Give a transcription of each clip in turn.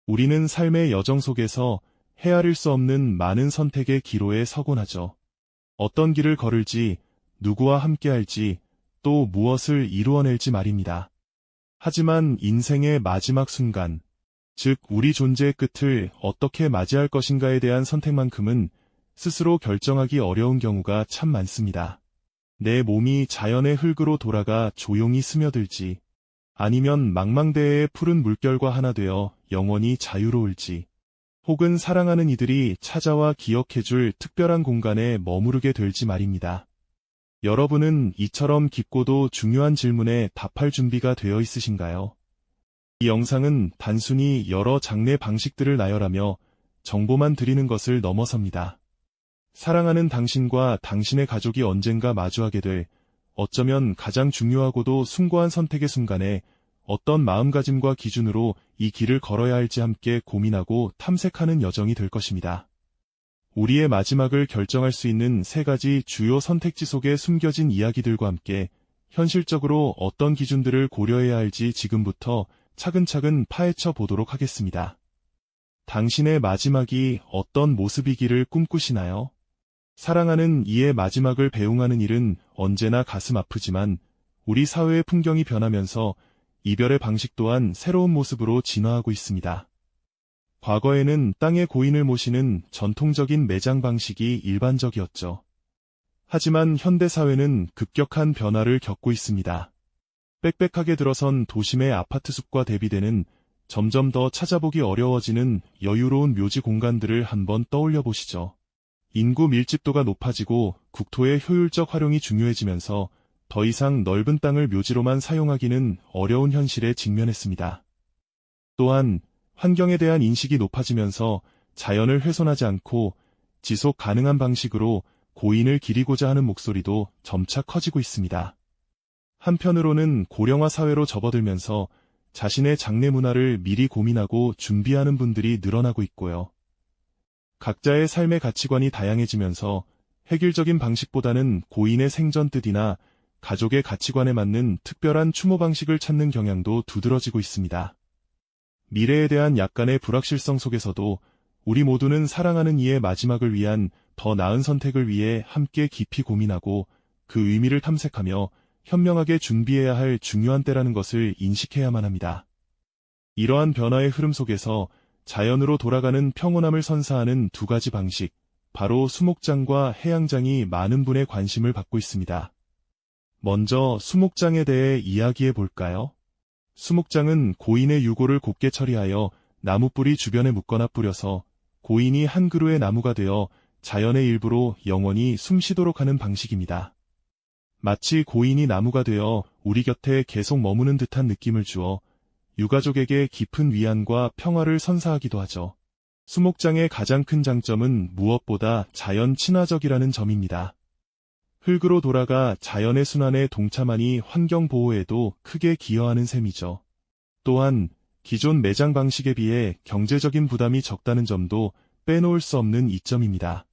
우리는 삶의 여정 속에서 헤아릴 수 없는 많은 선택의 기로에 서곤 하죠. 어떤 길을 걸을지, 누구와 함께할지, 또 무엇을 이루어낼지 말입니다. 하지만 인생의 마지막 순간, 즉 우리 존재의 끝을 어떻게 맞이할 것인가에 대한 선택만큼은 스스로 결정하기 어려운 경우가 참 많습니다. 내 몸이 자연의 흙으로 돌아가 조용히 스며들지, 아니면 망망대해의 푸른 물결과 하나 되어 영원히 자유로울지, 혹은 사랑하는 이들이 찾아와 기억해줄 특별한 공간에 머무르게 될지 말입니다. 여러분은 이처럼 깊고도 중요한 질문에 답할 준비가 되어 있으신가요? 이 영상은 단순히 여러 장례 방식들을 나열하며 정보만 드리는 것을 넘어섭니다. 사랑하는 당신과 당신의 가족이 언젠가 마주하게 될 어쩌면 가장 중요하고도 숭고한 선택의 순간에 어떤 마음가짐과 기준으로 이 길을 걸어야 할지 함께 고민하고 탐색하는 여정이 될 것입니다. 우리의 마지막을 결정할 수 있는 3가지 주요 선택지 속에 숨겨진 이야기들과 함께 현실적으로 어떤 기준들을 고려해야 할지 지금부터 차근차근 파헤쳐 보도록 하겠습니다. 당신의 마지막이 어떤 모습이기를 꿈꾸시나요? 사랑하는 이의 마지막을 배웅하는 일은 언제나 가슴 아프지만 우리 사회의 풍경이 변하면서 이별의 방식 또한 새로운 모습으로 진화하고 있습니다. 과거에는 땅에 고인을 모시는 전통적인 매장 방식이 일반적이었죠. 하지만 현대사회는 급격한 변화를 겪고 있습니다. 빽빽하게 들어선 도심의 아파트 숲과 대비되는 점점 더 찾아보기 어려워지는 여유로운 묘지 공간들을 한번 떠올려 보시죠. 인구 밀집도가 높아지고 국토의 효율적 활용이 중요해지면서 더 이상 넓은 땅을 묘지로만 사용하기는 어려운 현실에 직면했습니다. 또한 환경에 대한 인식이 높아지면서 자연을 훼손하지 않고 지속 가능한 방식으로 고인을 기리고자 하는 목소리도 점차 커지고 있습니다. 한편으로는 고령화 사회로 접어들면서 자신의 장례 문화를 미리 고민하고 준비하는 분들이 늘어나고 있고요. 각자의 삶의 가치관이 다양해지면서 획일적인 방식보다는 고인의 생전 뜻이나 가족의 가치관에 맞는 특별한 추모 방식을 찾는 경향도 두드러지고 있습니다. 미래에 대한 약간의 불확실성 속에서도 우리 모두는 사랑하는 이의 마지막을 위한 더 나은 선택을 위해 함께 깊이 고민하고 그 의미를 탐색하며 현명하게 준비해야 할 중요한 때라는 것을 인식해야만 합니다. 이러한 변화의 흐름 속에서 자연으로 돌아가는 평온함을 선사하는 2가지 방식, 바로 수목장과 해양장이 많은 분의 관심을 받고 있습니다. 먼저 수목장에 대해 이야기해 볼까요? 수목장은 고인의 유골을 곱게 처리하여 나무뿌리 주변에 묶거나 뿌려서 고인이 한 그루의 나무가 되어 자연의 일부로 영원히 숨쉬도록 하는 방식입니다. 마치 고인이 나무가 되어 우리 곁에 계속 머무는 듯한 느낌을 주어 유가족에게 깊은 위안과 평화를 선사하기도 하죠. 수목장의 가장 큰 장점은 무엇보다 자연 친화적이라는 점입니다. 흙으로 돌아가 자연의 순환에 동참하니 환경 보호에도 크게 기여하는 셈이죠. 또한 기존 매장 방식에 비해 경제적인 부담이 적다는 점도 빼놓을 수 없는 이점입니다.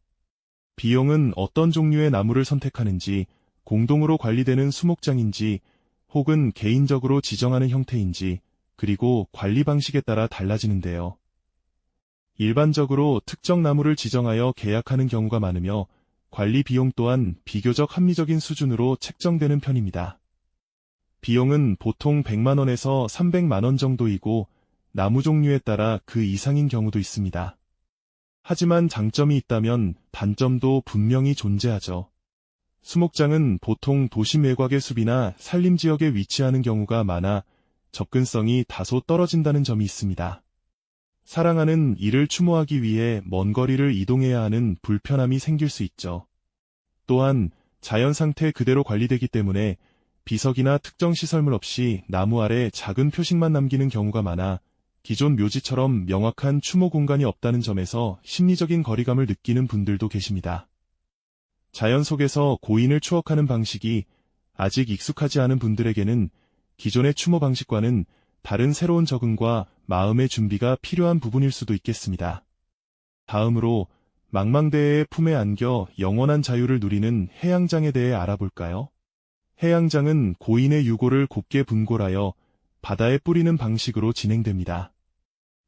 비용은 어떤 종류의 나무를 선택하는지, 공동으로 관리되는 수목장인지, 혹은 개인적으로 지정하는 형태인지, 그리고 관리 방식에 따라 달라지는데요. 일반적으로 특정 나무를 지정하여 계약하는 경우가 많으며 관리 비용 또한 비교적 합리적인 수준으로 책정되는 편입니다. 비용은 보통 100만 원에서 300만 원 정도이고 나무 종류에 따라 그 이상인 경우도 있습니다. 하지만 장점이 있다면 단점도 분명히 존재하죠. 수목장은 보통 도심 외곽의 숲이나 산림지역에 위치하는 경우가 많아 접근성이 다소 떨어진다는 점이 있습니다. 사랑하는 이를 추모하기 위해 먼 거리를 이동해야 하는 불편함이 생길 수 있죠. 또한 자연 상태 그대로 관리되기 때문에 비석이나 특정 시설물 없이 나무 아래 작은 표식만 남기는 경우가 많아 기존 묘지처럼 명확한 추모 공간이 없다는 점에서 심리적인 거리감을 느끼는 분들도 계십니다. 자연 속에서 고인을 추억하는 방식이 아직 익숙하지 않은 분들에게는 기존의 추모 방식과는 다른 새로운 적응과 마음의 준비가 필요한 부분일 수도 있겠습니다. 다음으로 망망대해의 품에 안겨 영원한 자유를 누리는 해양장에 대해 알아볼까요? 해양장은 고인의 유골을 곱게 분골하여 바다에 뿌리는 방식으로 진행됩니다.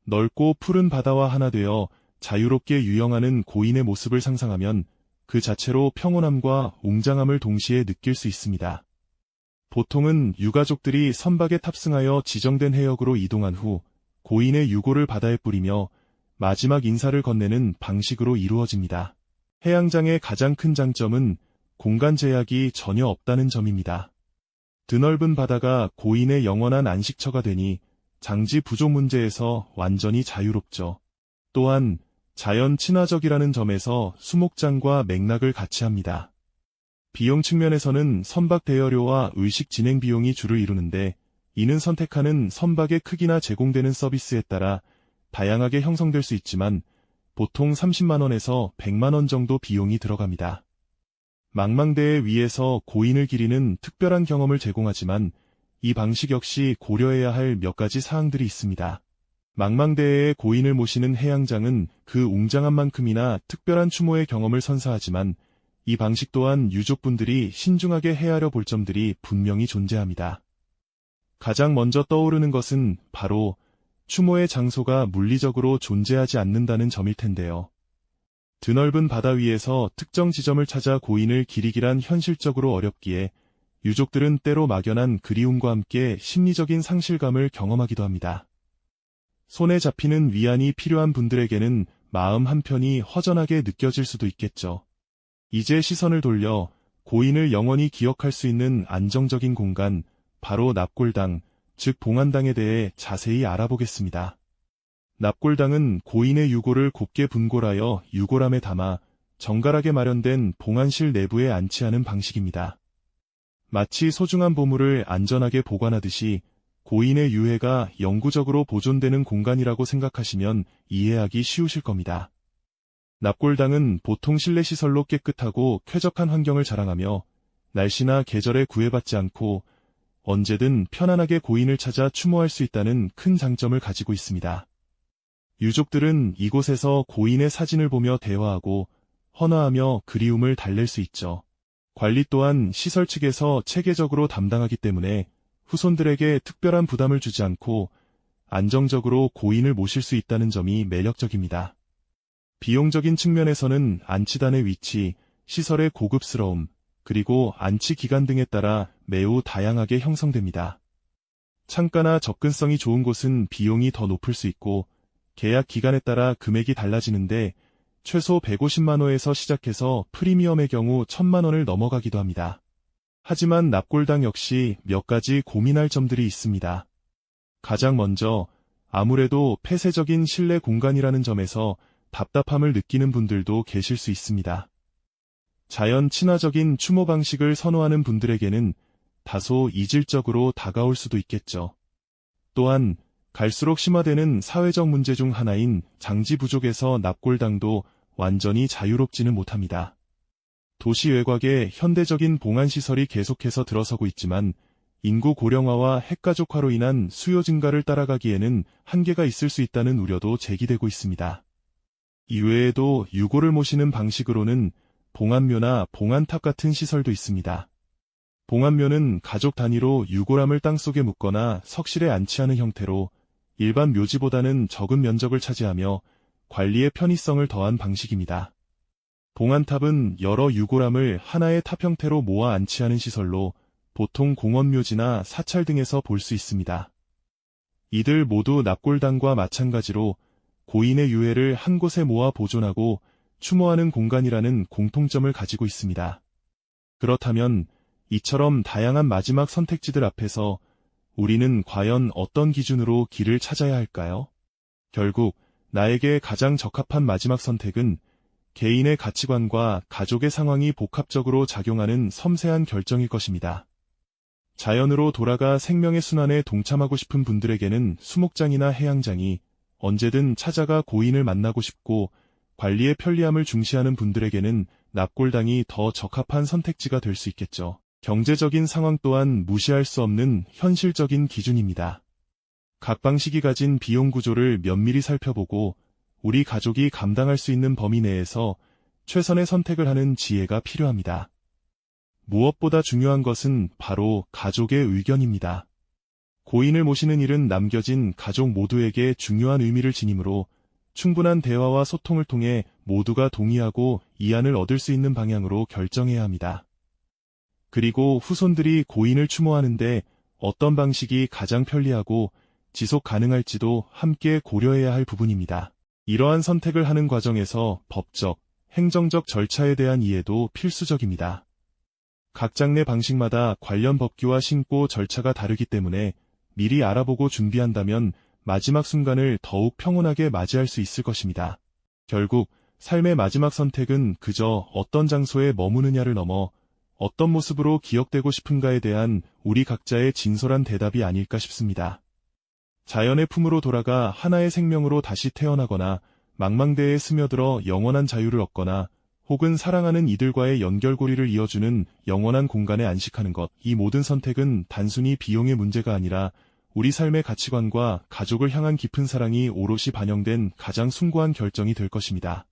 넓고 푸른 바다와 하나 되어 자유롭게 유영하는 고인의 모습을 상상하면 그 자체로 평온함과 웅장함을 동시에 느낄 수 있습니다. 보통은 유가족들이 선박에 탑승하여 지정된 해역으로 이동한 후 고인의 유골을 바다에 뿌리며 마지막 인사를 건네는 방식으로 이루어집니다. 해양장의 가장 큰 장점은 공간 제약이 전혀 없다는 점입니다. 드넓은 바다가 고인의 영원한 안식처가 되니 장지 부족 문제에서 완전히 자유롭죠. 또한 자연 친화적이라는 점에서 수목장과 맥락을 같이 합니다. 비용 측면에서는 선박 대여료와 의식 진행 비용이 주를 이루는데 이는 선택하는 선박의 크기나 제공되는 서비스에 따라 다양하게 형성될 수 있지만 보통 30만 원에서 100만 원 정도 비용이 들어갑니다. 망망대해 위에서 고인을 기리는 특별한 경험을 제공하지만 이 방식 역시 고려해야 할 몇 가지 사항들이 있습니다. 망망대해에 고인을 모시는 해양장은 그 웅장한 만큼이나 특별한 추모의 경험을 선사하지만 이 방식 또한 유족분들이 신중하게 헤아려 볼 점들이 분명히 존재합니다. 가장 먼저 떠오르는 것은 바로 추모의 장소가 물리적으로 존재하지 않는다는 점일 텐데요. 드넓은 바다 위에서 특정 지점을 찾아 고인을 기리기란 현실적으로 어렵기에 유족들은 때로 막연한 그리움과 함께 심리적인 상실감을 경험하기도 합니다. 손에 잡히는 위안이 필요한 분들에게는 마음 한편이 허전하게 느껴질 수도 있겠죠. 이제 시선을 돌려 고인을 영원히 기억할 수 있는 안정적인 공간, 바로 납골당, 즉 봉안당에 대해 자세히 알아보겠습니다. 납골당은 고인의 유골을 곱게 분골하여 유골함에 담아 정갈하게 마련된 봉안실 내부에 안치하는 방식입니다. 마치 소중한 보물을 안전하게 보관하듯이 고인의 유해가 영구적으로 보존되는 공간이라고 생각하시면 이해하기 쉬우실 겁니다. 납골당은 보통 실내 시설로 깨끗하고 쾌적한 환경을 자랑하며 날씨나 계절에 구애받지 않고 언제든 편안하게 고인을 찾아 추모할 수 있다는 큰 장점을 가지고 있습니다. 유족들은 이곳에서 고인의 사진을 보며 대화하고 헌화하며 그리움을 달랠 수 있죠. 관리 또한 시설 측에서 체계적으로 담당하기 때문에 후손들에게 특별한 부담을 주지 않고 안정적으로 고인을 모실 수 있다는 점이 매력적입니다. 비용적인 측면에서는 안치단의 위치, 시설의 고급스러움, 그리고 안치 기간 등에 따라 매우 다양하게 형성됩니다. 창가나 접근성이 좋은 곳은 비용이 더 높을 수 있고 계약 기간에 따라 금액이 달라지는데 최소 150만 원에서 시작해서 프리미엄의 경우 1000만 원을 넘어가기도 합니다. 하지만 납골당 역시 몇 가지 고민할 점들이 있습니다. 가장 먼저 아무래도 폐쇄적인 실내 공간이라는 점에서 답답함을 느끼는 분들도 계실 수 있습니다. 자연 친화적인 추모 방식을 선호하는 분들에게는 다소 이질적으로 다가올 수도 있겠죠. 또한 갈수록 심화되는 사회적 문제 중 하나인 장지 부족에서 납골당도 완전히 자유롭지는 못합니다. 도시 외곽에 현대적인 봉안시설이 계속해서 들어서고 있지만 인구 고령화와 핵가족화로 인한 수요 증가를 따라가기에는 한계가 있을 수 있다는 우려도 제기되고 있습니다. 이외에도 유골을 모시는 방식으로는 봉안묘나 봉안탑 같은 시설도 있습니다. 봉안묘는 가족 단위로 유골함을 땅속에 묻거나 석실에 안치하는 형태로 일반 묘지보다는 적은 면적을 차지하며 관리의 편의성을 더한 방식입니다. 봉안탑은 여러 유골함을 하나의 탑 형태로 모아 안치하는 시설로 보통 공원묘지나 사찰 등에서 볼 수 있습니다. 이들 모두 납골당과 마찬가지로 고인의 유해를 한 곳에 모아 보존하고 추모하는 공간이라는 공통점을 가지고 있습니다. 그렇다면 이처럼 다양한 마지막 선택지들 앞에서 우리는 과연 어떤 기준으로 길을 찾아야 할까요? 결국 나에게 가장 적합한 마지막 선택은 개인의 가치관과 가족의 상황이 복합적으로 작용하는 섬세한 결정일 것입니다. 자연으로 돌아가 생명의 순환에 동참하고 싶은 분들에게는 수목장이나 해양장이, 언제든 찾아가 고인을 만나고 싶고 관리의 편리함을 중시하는 분들에게는 납골당이 더 적합한 선택지가 될 수 있겠죠. 경제적인 상황 또한 무시할 수 없는 현실적인 기준입니다. 각 방식이 가진 비용 구조를 면밀히 살펴보고 우리 가족이 감당할 수 있는 범위 내에서 최선의 선택을 하는 지혜가 필요합니다. 무엇보다 중요한 것은 바로 가족의 의견입니다. 고인을 모시는 일은 남겨진 가족 모두에게 중요한 의미를 지니므로 충분한 대화와 소통을 통해 모두가 동의하고 이안을 얻을 수 있는 방향으로 결정해야 합니다. 그리고 후손들이 고인을 추모하는데 어떤 방식이 가장 편리하고 지속 가능할지도 함께 고려해야 할 부분입니다. 이러한 선택을 하는 과정에서 법적, 행정적 절차에 대한 이해도 필수적입니다. 각 장례 방식마다 관련 법규와 신고 절차가 다르기 때문에 미리 알아보고 준비한다면 마지막 순간을 더욱 평온하게 맞이할 수 있을 것입니다. 결국 삶의 마지막 선택은 그저 어떤 장소에 머무느냐를 넘어 어떤 모습으로 기억되고 싶은가에 대한 우리 각자의 진솔한 대답이 아닐까 싶습니다. 자연의 품으로 돌아가 하나의 생명으로 다시 태어나거나 망망대해에 스며들어 영원한 자유를 얻거나 혹은 사랑하는 이들과의 연결고리를 이어주는 영원한 공간에 안식하는 것, 이 모든 선택은 단순히 비용의 문제가 아니라 우리 삶의 가치관과 가족을 향한 깊은 사랑이 오롯이 반영된 가장 숭고한 결정이 될 것입니다.